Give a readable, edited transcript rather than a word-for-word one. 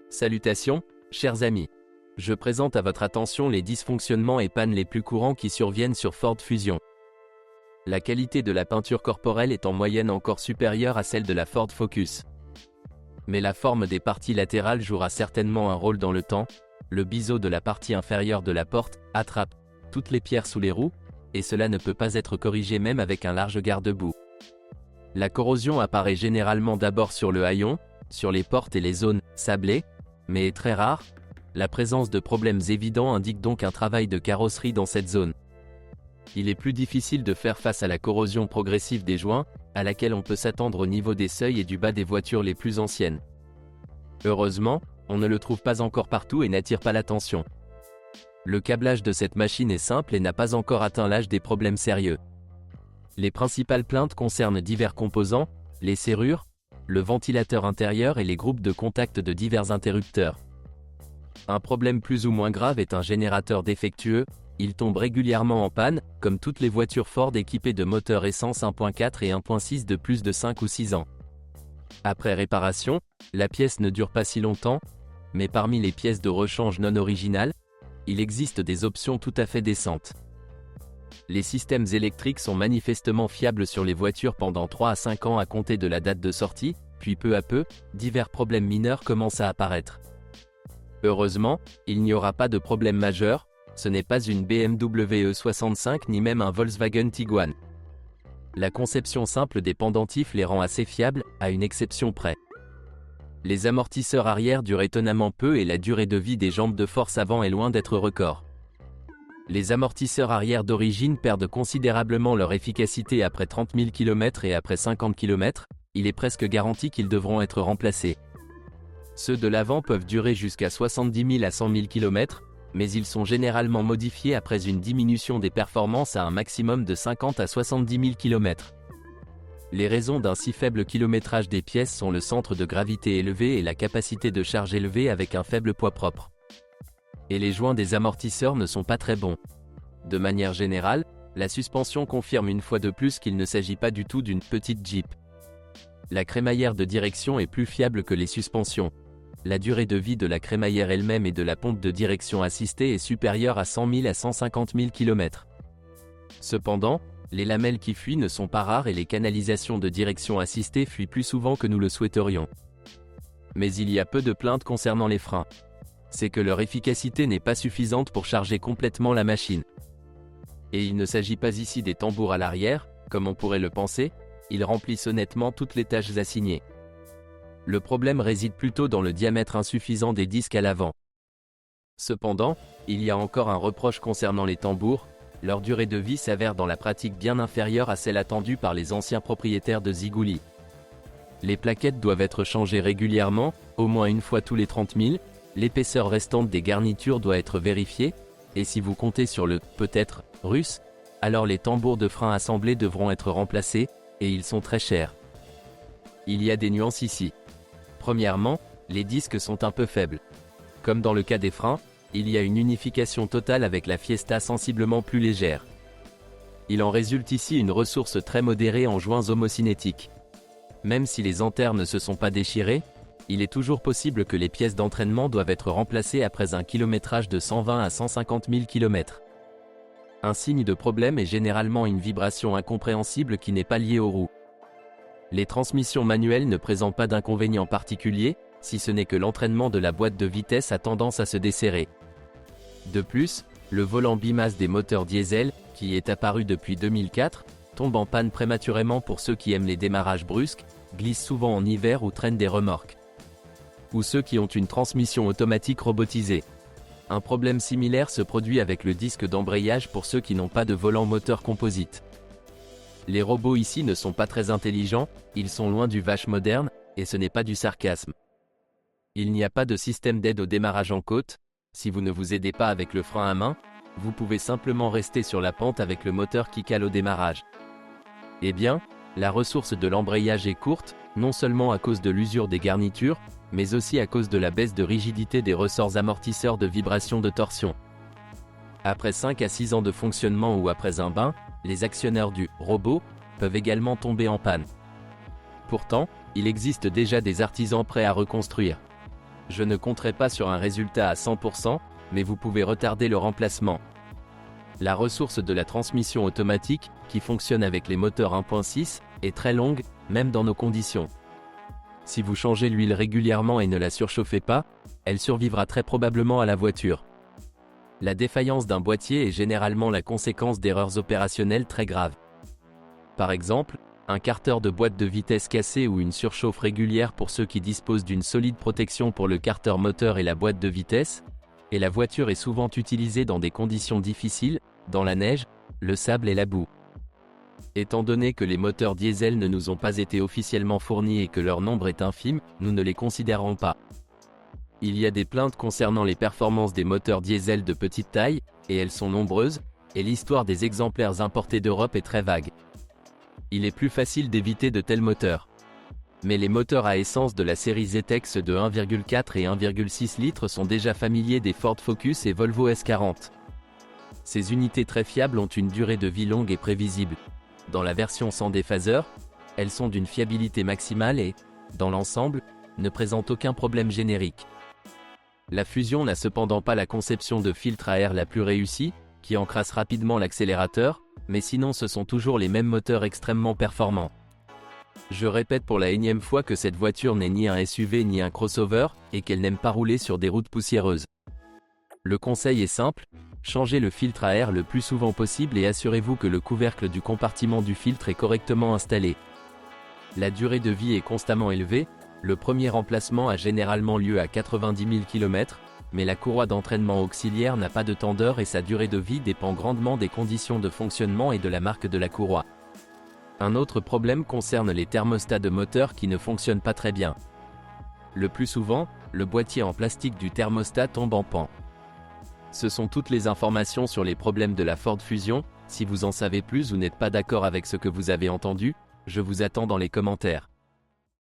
Salutations, chers amis. Je présente à votre attention les dysfonctionnements et pannes les plus courants qui surviennent sur Ford Fusion. La qualité de la peinture corporelle est en moyenne encore supérieure à celle de la Ford Focus. Mais la forme des parties latérales jouera certainement un rôle dans le temps. Le biseau de la partie inférieure de la porte attrape toutes les pierres sous les roues, et cela ne peut pas être corrigé même avec un large garde-boue. La corrosion apparaît généralement d'abord sur le haillon, sur les portes et les zones sablées, mais est très rare. La présence de problèmes évidents indique donc un travail de carrosserie dans cette zone. Il est plus difficile de faire face à la corrosion progressive des joints, à laquelle on peut s'attendre au niveau des seuils et du bas des voitures les plus anciennes. Heureusement, on ne le trouve pas encore partout et n'attire pas l'attention. Le câblage de cette machine est simple et n'a pas encore atteint l'âge des problèmes sérieux. Les principales plaintes concernent divers composants, les serrures, le ventilateur intérieur et les groupes de contact de divers interrupteurs. Un problème plus ou moins grave est un générateur défectueux. Il tombe régulièrement en panne, comme toutes les voitures Ford équipées de moteurs essence 1.4 et 1.6 de plus de 5 ou 6 ans. Après réparation, la pièce ne dure pas si longtemps, mais parmi les pièces de rechange non originales, il existe des options tout à fait décentes. Les systèmes électriques sont manifestement fiables sur les voitures pendant 3 à 5 ans à compter de la date de sortie, puis peu à peu, divers problèmes mineurs commencent à apparaître. Heureusement, il n'y aura pas de problème majeur, ce n'est pas une BMW E65 ni même un Volkswagen Tiguan. La conception simple des pendentifs les rend assez fiables, à une exception près. Les amortisseurs arrière durent étonnamment peu et la durée de vie des jambes de force avant est loin d'être record. Les amortisseurs arrière d'origine perdent considérablement leur efficacité après 30 000 km et après 50 km, il est presque garanti qu'ils devront être remplacés. Ceux de l'avant peuvent durer jusqu'à 70 000 à 100 000 km, mais ils sont généralement modifiés après une diminution des performances à un maximum de 50 à 70 000 km. Les raisons d'un si faible kilométrage des pièces sont le centre de gravité élevé et la capacité de charge élevée avec un faible poids propre. Et les joints des amortisseurs ne sont pas très bons. De manière générale, la suspension confirme une fois de plus qu'il ne s'agit pas du tout d'une petite Jeep. La crémaillère de direction est plus fiable que les suspensions. La durée de vie de la crémaillère elle-même et de la pompe de direction assistée est supérieure à 100 000 à 150 000 km. Cependant, les lamelles qui fuient ne sont pas rares et les canalisations de direction assistée fuient plus souvent que nous le souhaiterions. Mais il y a peu de plaintes concernant les freins. C'est que leur efficacité n'est pas suffisante pour charger complètement la machine. Et il ne s'agit pas ici des tambours à l'arrière, comme on pourrait le penser, ils remplissent honnêtement toutes les tâches assignées. Le problème réside plutôt dans le diamètre insuffisant des disques à l'avant. Cependant, il y a encore un reproche concernant les tambours, leur durée de vie s'avère dans la pratique bien inférieure à celle attendue par les anciens propriétaires de Ziguli. Les plaquettes doivent être changées régulièrement, au moins une fois tous les 30 000, l'épaisseur restante des garnitures doit être vérifiée, et si vous comptez sur le « peut-être » russe, alors les tambours de frein assemblés devront être remplacés, et ils sont très chers. Il y a des nuances ici. Premièrement, les disques sont un peu faibles. Comme dans le cas des freins, il y a une unification totale avec la Fiesta sensiblement plus légère. Il en résulte ici une ressource très modérée en joints homocinétiques. Même si les anthères ne se sont pas déchirés, il est toujours possible que les pièces d'entraînement doivent être remplacées après un kilométrage de 120 à 150 000 km. Un signe de problème est généralement une vibration incompréhensible qui n'est pas liée aux roues. Les transmissions manuelles ne présentent pas d'inconvénients particuliers, si ce n'est que l'entraînement de la boîte de vitesse a tendance à se desserrer. De plus, le volant bimasse des moteurs diesel, qui est apparu depuis 2004, tombe en panne prématurément pour ceux qui aiment les démarrages brusques, glisse souvent en hiver ou traînent des remorques. Ou ceux qui ont une transmission automatique robotisée. Un problème similaire se produit avec le disque d'embrayage pour ceux qui n'ont pas de volant moteur composite. Les robots ici ne sont pas très intelligents, ils sont loin du vache moderne, et ce n'est pas du sarcasme. Il n'y a pas de système d'aide au démarrage en côte, si vous ne vous aidez pas avec le frein à main, vous pouvez simplement rester sur la pente avec le moteur qui cale au démarrage. Eh bien, la ressource de l'embrayage est courte, non seulement à cause de l'usure des garnitures, mais aussi à cause de la baisse de rigidité des ressorts amortisseurs de vibration de torsion. Après 5 à 6 ans de fonctionnement ou après un bain, les actionneurs du robot peuvent également tomber en panne. Pourtant, il existe déjà des artisans prêts à reconstruire. Je ne compterai pas sur un résultat à 100%, mais vous pouvez retarder le remplacement. La ressource de la transmission automatique, qui fonctionne avec les moteurs 1.6, est très longue, même dans nos conditions. Si vous changez l'huile régulièrement et ne la surchauffez pas, elle survivra très probablement à la voiture. La défaillance d'un boîtier est généralement la conséquence d'erreurs opérationnelles très graves. Par exemple, un carter de boîte de vitesse cassé ou une surchauffe régulière pour ceux qui disposent d'une solide protection pour le carter moteur et la boîte de vitesse, et la voiture est souvent utilisée dans des conditions difficiles, dans la neige, le sable et la boue. Étant donné que les moteurs diesel ne nous ont pas été officiellement fournis et que leur nombre est infime, nous ne les considérons pas. Il y a des plaintes concernant les performances des moteurs diesel de petite taille, et elles sont nombreuses, et l'histoire des exemplaires importés d'Europe est très vague. Il est plus facile d'éviter de tels moteurs. Mais les moteurs à essence de la série ZETEX de 1,4 et 1,6 litres sont déjà familiers des Ford Focus et Volvo S40. Ces unités très fiables ont une durée de vie longue et prévisible. Dans la version sans déphaseur, elles sont d'une fiabilité maximale et, dans l'ensemble, ne présentent aucun problème générique. La Fusion n'a cependant pas la conception de filtre à air la plus réussie, qui encrasse rapidement l'accélérateur, mais sinon ce sont toujours les mêmes moteurs extrêmement performants. Je répète pour la énième fois que cette voiture n'est ni un SUV ni un crossover, et qu'elle n'aime pas rouler sur des routes poussiéreuses. Le conseil est simple, changez le filtre à air le plus souvent possible et assurez-vous que le couvercle du compartiment du filtre est correctement installé. La durée de vie est constamment élevée, le premier remplacement a généralement lieu à 90 000 km, mais la courroie d'entraînement auxiliaire n'a pas de tendeur et sa durée de vie dépend grandement des conditions de fonctionnement et de la marque de la courroie. Un autre problème concerne les thermostats de moteur qui ne fonctionnent pas très bien. Le plus souvent, le boîtier en plastique du thermostat tombe en pan. Ce sont toutes les informations sur les problèmes de la Ford Fusion. Si vous en savez plus ou n'êtes pas d'accord avec ce que vous avez entendu, je vous attends dans les commentaires.